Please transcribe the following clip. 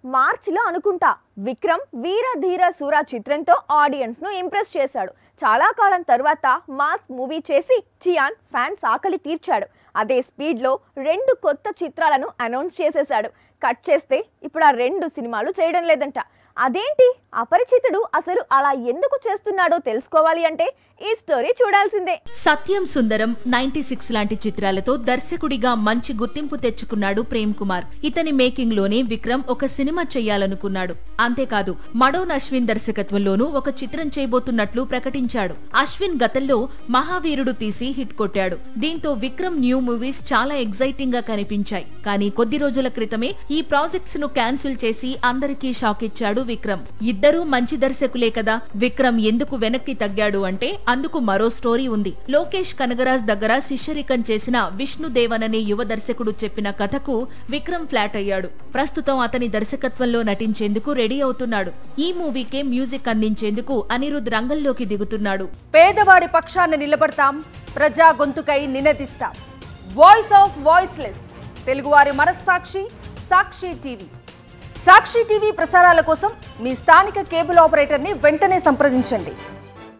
మార్చిలో అనుకుంటా విక్రమ్ వీర ధీర సూర చిత్రంతో ఆడియన్స్ ను ఇంప్రెస్ చేశాడు. చాలా కాలం తర్వాత మాస్ మూవీ చేసి చియాన్ ఫ్యాన్స్ ఆకలి తీర్చాడు. అదే స్పీడ్ లో 2 కొత్త చిత్రాలను అనౌన్స్ చేసేశాడు. కట్ చేస్తే ఇప్పుడు ఆ 2 సినిమాలు చేయడం లేదంట. అదేంటి, అపరిచితుడు అసలు అలా ఎందుకు చేస్తున్నాడో తెలుసుకోవాలి అంటే ఈ స్టోరీ చూడాల్సిందే. సత్యం సుందరం 96 లాంటి చిత్రాలతో దర్శకుడిగా మంచి గుర్తింపు తెచ్చుకున్నాడు ప్రేమ్ కుమార్. ఇతని మేకింగ్ లోనే విక్రమ్ ఒక సినిమా చేయాలనుకున్నాడు. అంతేకాదు మడోన్ అశ్విన్ దర్శకత్వంలోనూ ఒక చిత్రం చేయబోతున్నట్లు ప్రకటించాడు. అశ్విన్ గతంలో మహావీరుడు తీసి హిట్ కొట్టాడు. దీంతో విక్రమ్ న్యూ మూవీస్ చాలా ఎగ్జైటింగ్ గా కనిపించాయి. కానీ కొద్ది రోజుల క్రితమే ఈ ప్రాజెక్ట్స్ ను క్యాన్సిల్ చేసి అందరికీ షాక్ ఇచ్చాడు విక్రమ్. ఇద్దరూ మంచి దర్శకులే కదా, విక్రమ్ ఎందుకు వెనక్కి తగ్గాడు అంటే అందుకు మరో స్టోరీ ఉంది. లోకేష్ కనగరాజ్ దగ్గర శిష్యరికం చేసిన విష్ణుదేవన్ అనే యువ దర్శకుడు చెప్పిన కథకు విక్రమ్ ఫ్లాట్ అయ్యాడు. ప్రస్తుతం అతని దర్శకత్వంలో నటించేందుకు రెడీ అవుతున్నాడు. ఈ మూవీకే మ్యూజిక్ అందించేందుకు అనిరుద్ రంగంలోకి దిగుతున్నాడు. పేదవాడి పక్షాన నిలబడతాం, ప్రజా గొంతుకై నినదిస్తాం. వాయిస్ ఆఫ్ వాయిస్లెస్, తెలుగువారి మనస్సాక్షి సాక్షి టీవీ. సాక్షి టీవీ ప్రసారాల కోసం మీ స్థానిక కేబుల్ ఆపరేటర్ని వెంటనే సంప్రదించండి.